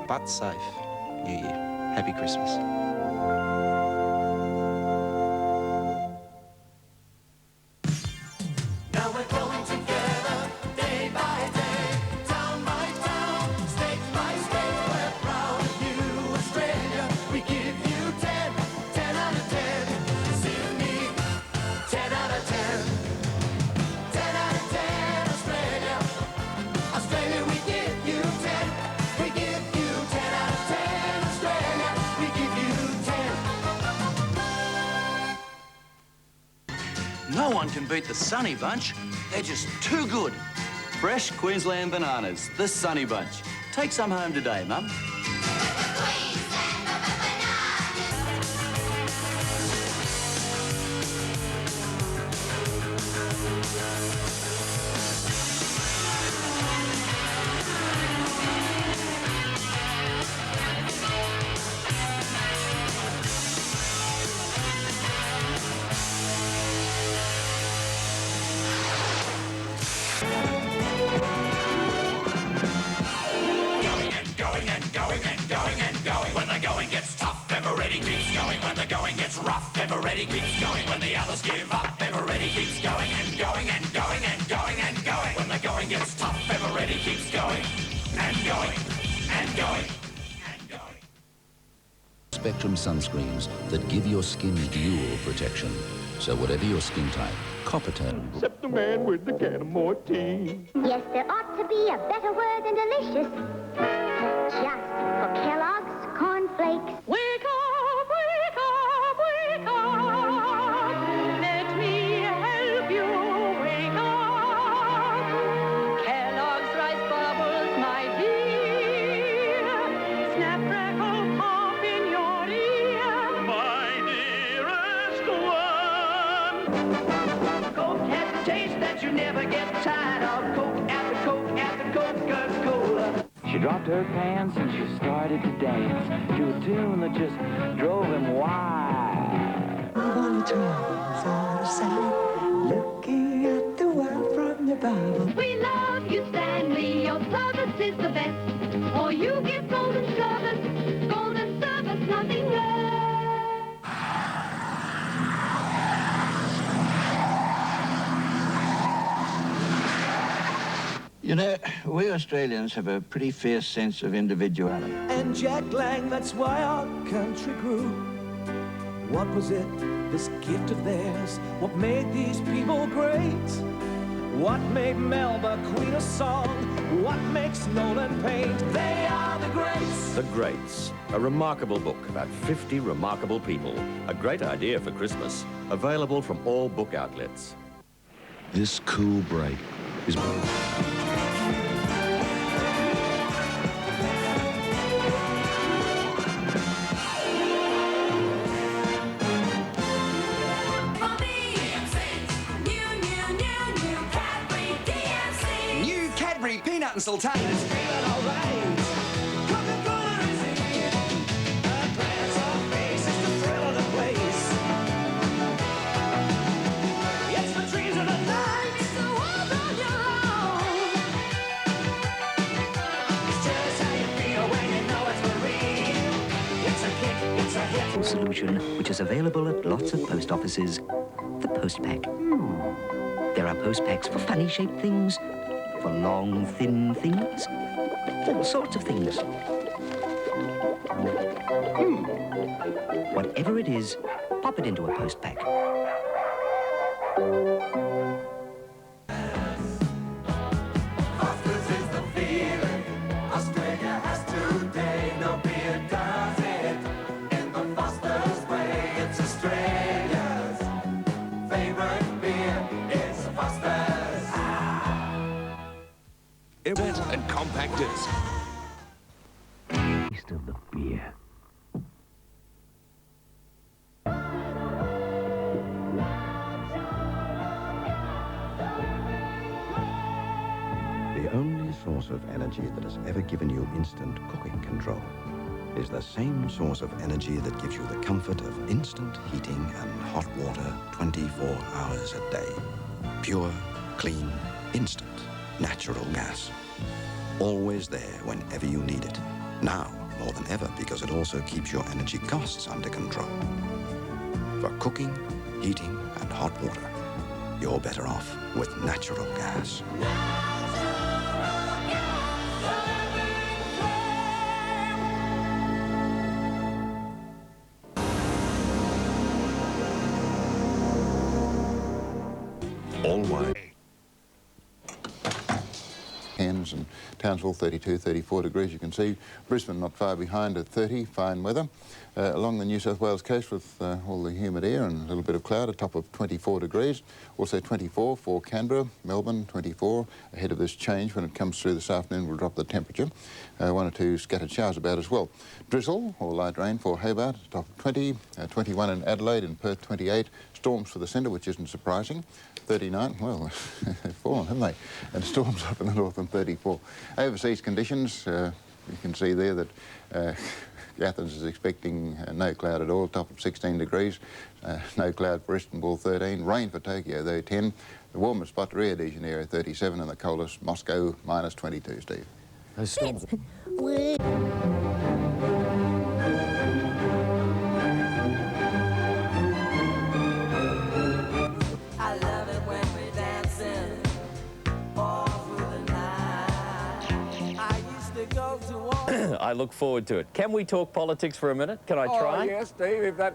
but safe New Year. Happy Christmas. No one can beat the Sunny Bunch. They're just too good. Fresh Queensland bananas, the Sunny Bunch. Take some home today, Mum. Everybody keeps going when the others give up. Everybody keeps going and going and going and going and going. When the going gets tough, everybody keeps going and going and going and going. Spectrum sunscreens that give your skin dual protection. So whatever your skin type, copper tone. Except the man with the can of more tea. Yes, there ought to be a better word than delicious. Just for Kellogg's cornflakes. Wake up, wake up, wake up. Let me help you wake up. Kellogg's rice bubbles, my dear. Snap, crackle, pop in your ear. My dearest one. Coke has a taste that you never get tired of. Coke after Coke after Coca-Cola. She dropped her pants and she started to dance to a tune that just drove him wild. On the twins out of sight, looking at the world from the Bible. We love you, Stanley. Your service is the best. Or you give golden service. Golden service, nothing less. You know, we Australians have a pretty fierce sense of individuality. And Jack Lang, that's why our country grew. What was it, this gift of theirs? What made these people great? What made Melba queen of song? What makes Nolan paint? They are the greats. The Greats, a remarkable book about 50 remarkable people. A great idea for Christmas. Available from all book outlets. This cool break is... Peanut and sultanas. Solution, which is available at lots of post offices. The Post Pack. There are post packs for funny-shaped things, for long, thin things, all sorts of things. Whatever it is, pop it into a post pack. And compactors. Taste of the beer. The only source of energy that has ever given you instant cooking control is the same source of energy that gives you the comfort of instant heating and hot water 24 hours a day. Pure, clean, instant natural gas. Always there whenever you need it. Now, more than ever because it also keeps your energy costs under control. For cooking, heating, and hot water, you're better off with natural gas. All white. Cairns and Townsville 32, 34 degrees. You can see Brisbane not far behind at 30, fine weather. Along the New South Wales coast with all the humid air and a little bit of cloud, a top of 24 degrees. Also 24 for Canberra, Melbourne 24. Ahead of this change, when it comes through this afternoon, we'll drop the temperature. 1 or 2 scattered showers about as well. Drizzle or light rain for Hobart, top of 20. 21 in Adelaide, and Perth 28. Storms for the centre, which isn't surprising. 39, well, they've fallen, haven't they? And storms up in the north and 34. Overseas conditions, you can see there that Athens is expecting no cloud at all, top of 16 degrees. No cloud for Istanbul, 13. Rain for Tokyo, though, 10. The warmest spot, Rio de Janeiro, 37, and the coldest, Moscow, minus 22, Steve. Those storms. I look forward to it. Can we talk politics for a minute? Can I try? Oh, yes, Steve, if that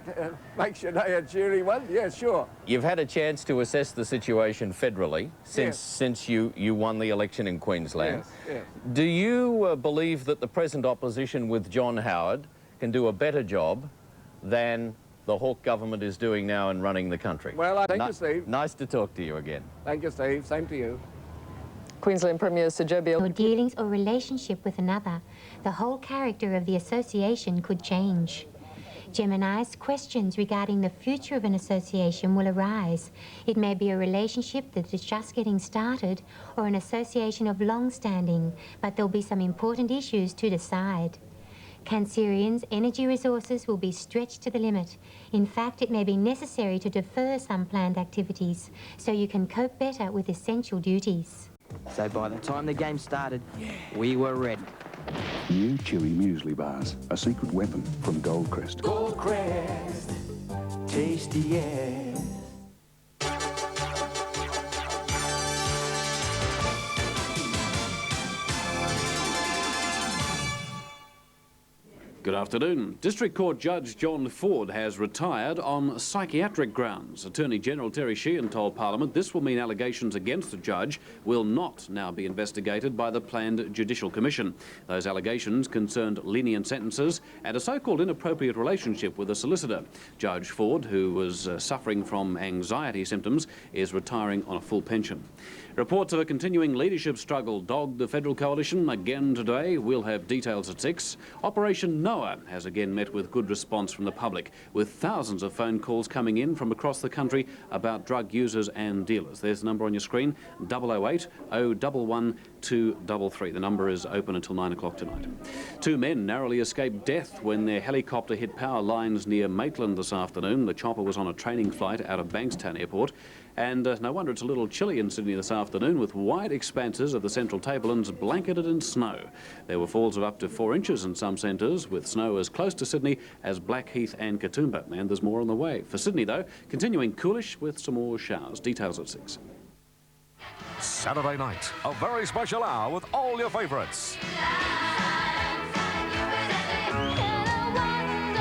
makes your day a cheery one. Yeah, sure. You've had a chance to assess the situation federally since you won the election in Queensland. Yes, yes. Do you believe that the present opposition with John Howard can do a better job than the Hawke government is doing now in running the country? Well, thank you, Steve. Nice to talk to you again. Thank you, Steve. Same to you. Queensland Premier Sir Joe Beale. Or dealings or relationship with another, the whole character of the association could change. Gemini's questions regarding the future of an association will arise. It may be a relationship that is just getting started or an association of long-standing, but there'll be some important issues to decide. Cancerians' energy resources will be stretched to the limit. In fact, it may be necessary to defer some planned activities so you can cope better with essential duties. So by the time the game started, we were ready. New chewy muesli bars, a secret weapon from Goldcrest. Goldcrest, tasty as. Good afternoon. District Court Judge John Ford has retired on psychiatric grounds. Attorney General Terry Sheehan told Parliament this will mean allegations against the judge will not now be investigated by the planned Judicial Commission. Those allegations concerned lenient sentences and a so-called inappropriate relationship with a solicitor. Judge Ford, who was suffering from anxiety symptoms, is retiring on a full pension. Reports of a continuing leadership struggle dogged the federal coalition again today. We'll have details at 6. Operation Noah has again met with good response from the public, with thousands of phone calls coming in from across the country about drug users and dealers. There's the number on your screen, 008 011 233. The number is open until 9 o'clock tonight. 2 men narrowly escaped death when their helicopter hit power lines near Maitland this afternoon. The chopper was on a training flight out of Bankstown Airport. And no wonder it's a little chilly in Sydney this afternoon, with wide expanses of the central tablelands blanketed in snow. There were falls of up to 4 inches in some centres, with snow as close to Sydney as Blackheath and Katoomba. And there's more on the way. For Sydney, though, continuing coolish with some more showers. Details at 6. Saturday night, a very special hour with all your favourites.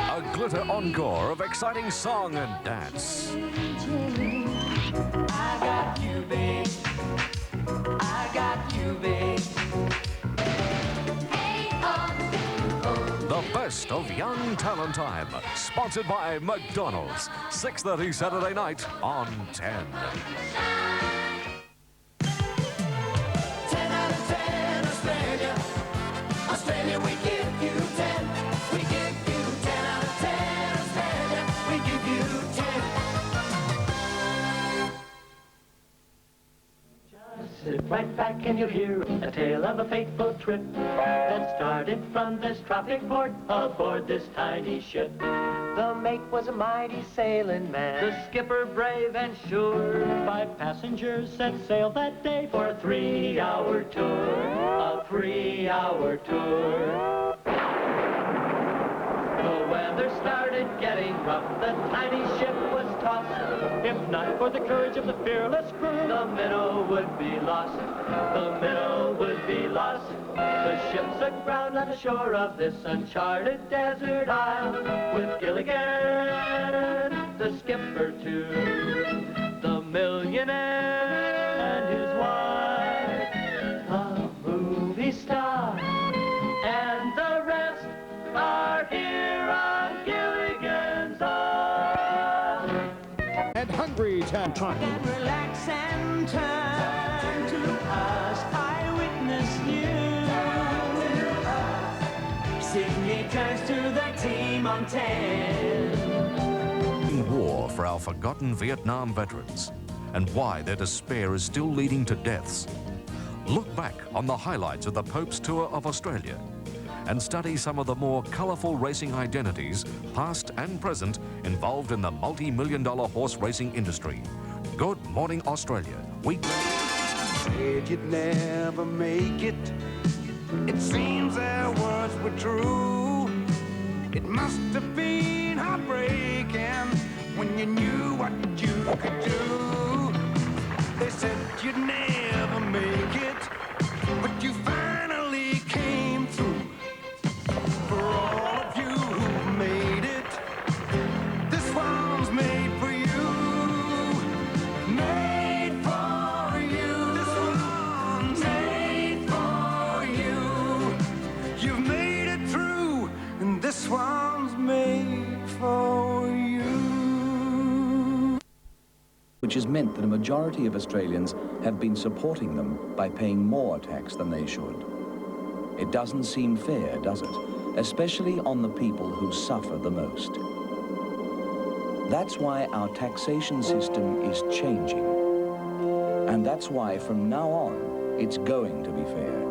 A glitter encore of exciting song and dance. I got you, babe. I got you, babe. The best of Young Talent Time, sponsored by McDonald's. 6:30 Saturday night on 10. 10 out of 10, Australia. Australia, we give you 10. We give you 10 out of 10, Australia. We give you 10. Sit right back and you'll hear a tale of a fateful trip that started from this tropic port aboard this tiny ship. The mate was a mighty sailing man, the skipper brave and sure. 5 passengers set sail that day for a 3-hour tour, a 3-hour tour. getting rough, the tiny ship was tossed. If not for the courage of the fearless crew, the minnow would be lost. The minnow would be lost. The ship's aground on the shore of this uncharted desert isle, with Gilligan, the skipper too, the millionaire and his wife, the movie star, and the rest are here on Gilligan's Isle. And Hungry Town. Relax and turn to us, Eyewitness News. Sydney turns to the team on 10. War for our forgotten Vietnam veterans and why their despair is still leading to deaths. Look back on the highlights of the Pope's tour of Australia and study some of the more colourful racing identities, past and present, involved in the multi-million-dollar horse racing industry. Good Morning Australia. Said you'd never make it. It seems their words were true. It must have been heartbreaking when you knew what you could do. They said you'd never make it, but you finally came through. For all of you who made it, this one's made for you. Made for you. This one's made for you. You've made it through, and this one's made for you. Which has meant that a majority of Australians have been supporting them by paying more tax than they should. It doesn't seem fair, does it? Especially on the people who suffer the most. That's why our taxation system is changing. And that's why from now on, it's going to be fair.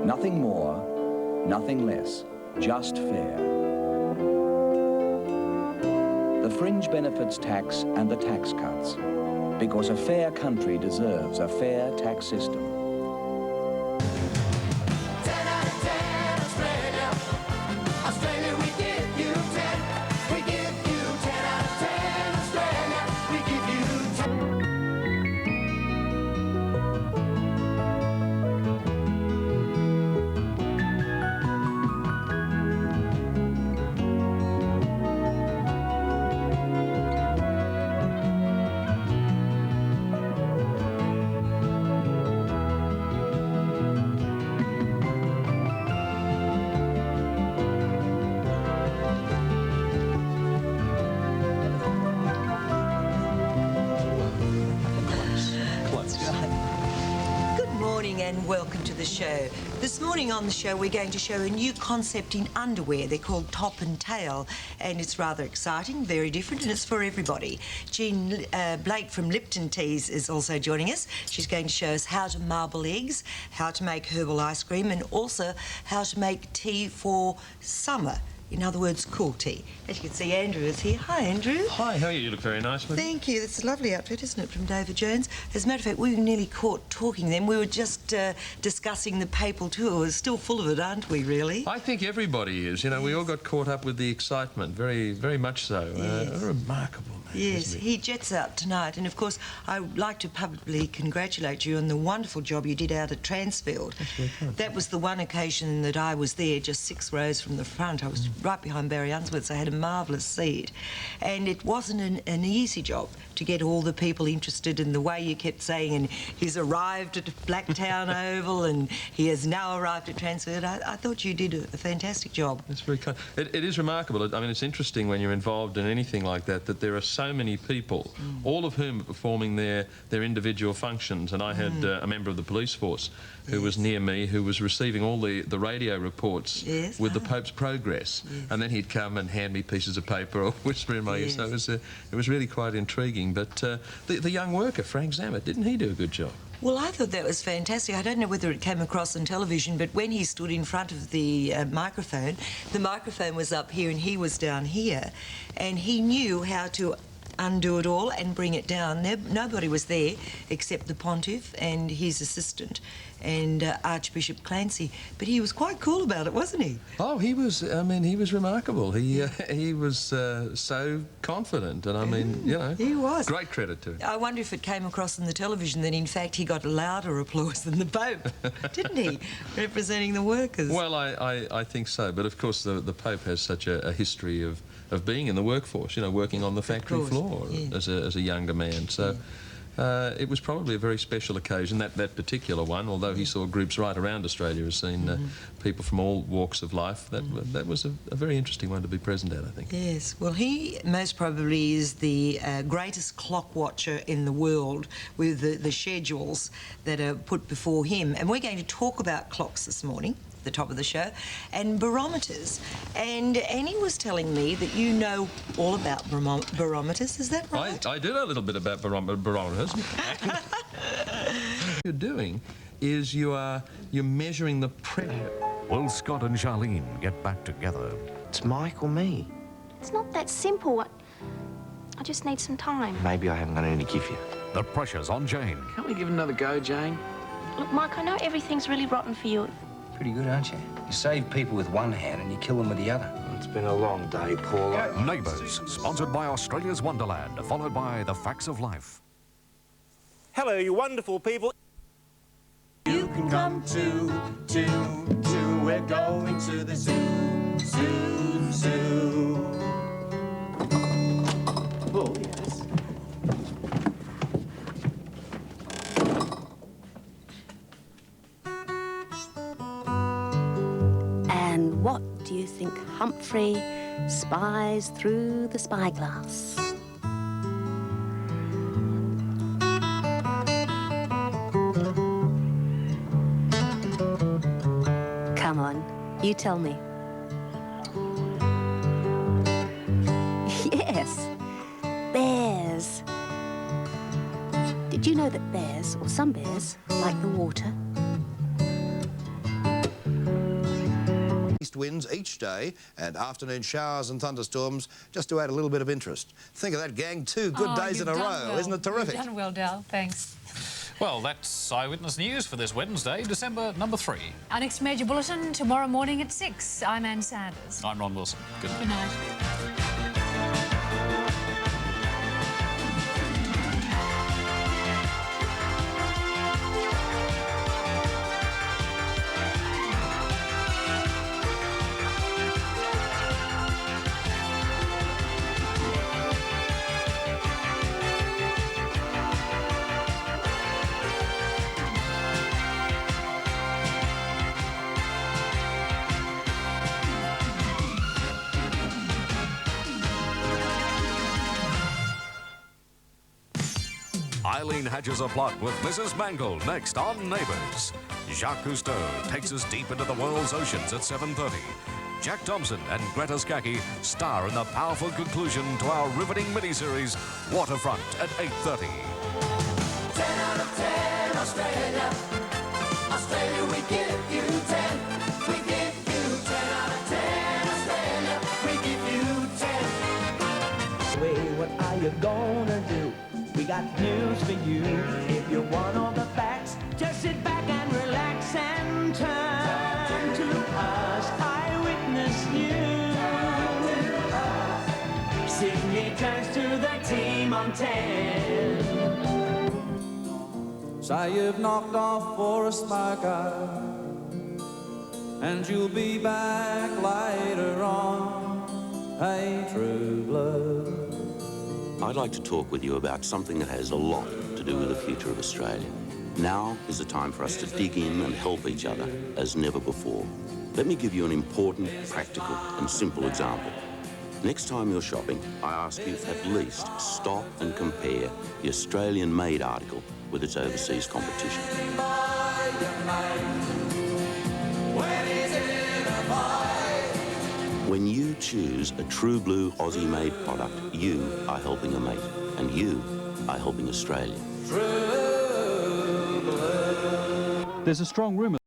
Nothing more, nothing less, just fair. The fringe benefits tax and the tax cuts, because a fair country deserves a fair tax system. 10 out of 10 Australia. Australia, we give you 10. We give you 10 out of 10 Australia. We give you 10. Good morning and welcome to the show. This morning on the show we're going to show a new concept in underwear. They're called top and tail, and it's rather exciting, very different, and it's for everybody. Jean Blake from Lipton Teas is also joining us. She's going to show us how to marble eggs, how to make herbal ice cream, and also how to make tea for summer. In other words, cool tea. As you can see, Andrew is here. Hi, Andrew. Hi, how are you? You look very nice, Libby. Thank you. That's a lovely outfit, isn't it, from David Jones? As a matter of fact, we were nearly caught talking then. We were just discussing the papal tour. We're still full of it, aren't we, really? I think everybody is. You know, we all got caught up with the excitement, very, very much so. Yes. Remarkable, man. Yes, he jets out tonight, and of course I would like to publicly congratulate you on the wonderful job you did out at Transfield. That's very kind. That was the one occasion that I was there, just 6 rows from the front. I was right behind Barry Unsworth, so I had a marvellous seat. And it wasn't an easy job to get all the people interested in the way you kept saying, and he's arrived at Blacktown Oval and he has now arrived at Transfield. I thought you did a fantastic job. That's very kind. It is remarkable. I mean, it's interesting when you're involved in anything like that, that there are so many people, all of whom are performing their individual functions. And I had a member of the police force who was near me, who was receiving all the radio reports with the Pope's progress. And then he'd come and hand me pieces of paper or whisper in my ear. So it was really quite intriguing. But the young worker, Frank Zammit, didn't he do a good job? Well, I thought that was fantastic. I don't know whether it came across on television, but when he stood in front of the microphone was up here and he was down here, and he knew how to undo it all and bring it down. Nobody was there except the Pontiff and his assistant and Archbishop Clancy, but he was quite cool about it, wasn't he? Oh, he was. I mean, he was remarkable. He was so confident, and I mean, you know, he was. Great credit to him. I wonder if it came across on the television that in fact he got louder applause than the Pope, didn't he? Representing the workers. Well, I think so, but of course the Pope has such a history of being in the workforce, you know, working on the factory floor as a younger man. So. It was probably a very special occasion, that particular one, although he saw groups right around Australia, has seen people from all walks of life. That was a very interesting one to be present at, I think. Yes, well, he most probably is the greatest clock watcher in the world, with the schedules that are put before him. And we're going to talk about clocks this morning, the top of the show, and barometers. And Annie was telling me that you know all about barometers, is that right? I do know a little bit about barometers. What you're doing is you're measuring the pressure. Will Scott and Charlene get back together? It's Mike or me. It's not that simple. I just need some time. Maybe I haven't got any to give you. The pressure's on Jane. Can't we give it another go, Jane? Look, Mike, I know everything's really rotten for you. Pretty good, aren't you? You save people with one hand and you kill them with the other. It's been a long day, Paul. Neighbours, sponsored by Australia's Wonderland, followed by The Facts of Life. Hello, you wonderful people. You can come too. We're going to the zoo, zoo. Oh, yes. And what do you think Humphrey spies through the spyglass? Come on, you tell me. Yes, bears. Did you know that bears, or some bears, like the water? East winds each day and afternoon showers and thunderstorms just to add a little bit of interest. Think of that, gang, 2 good days in a row. Well. Isn't it terrific? You've done well, Dal. Thanks. Well, that's Eyewitness News for this Wednesday, December number 3. Our next major bulletin tomorrow morning at 6. I'm Ann Sanders. I'm Ron Wilson. Good night. Good night. Eileen hatches a plot with Mrs. Mangle next on Neighbours. Jacques Cousteau takes us deep into the world's oceans at 7:30. Jack Thompson and Greta Skaki star in the powerful conclusion to our riveting miniseries Waterfront at 8:30. 10 out of 10, Australia. Australia, we give you 10. We give you 10 out of 10, Australia. We give you 10. Wait, what are you gonna do? We got news for you. If you want all the facts, just sit back and relax and turn to us. Eyewitness News. Sydney turns to the team on 10. Say you've knocked off for a smoker, and you'll be back later on. Hey, true blood. I'd like to talk with you about something that has a lot to do with the future of Australia. Now is the time for us to dig in and help each other as never before. Let me give you an important, practical and simple example. Next time you're shopping, I ask you to at least stop and compare the Australian-made article with its overseas competition. When you choose a true blue Aussie-made product, you are helping a mate, and you are helping Australia. There's a strong rumour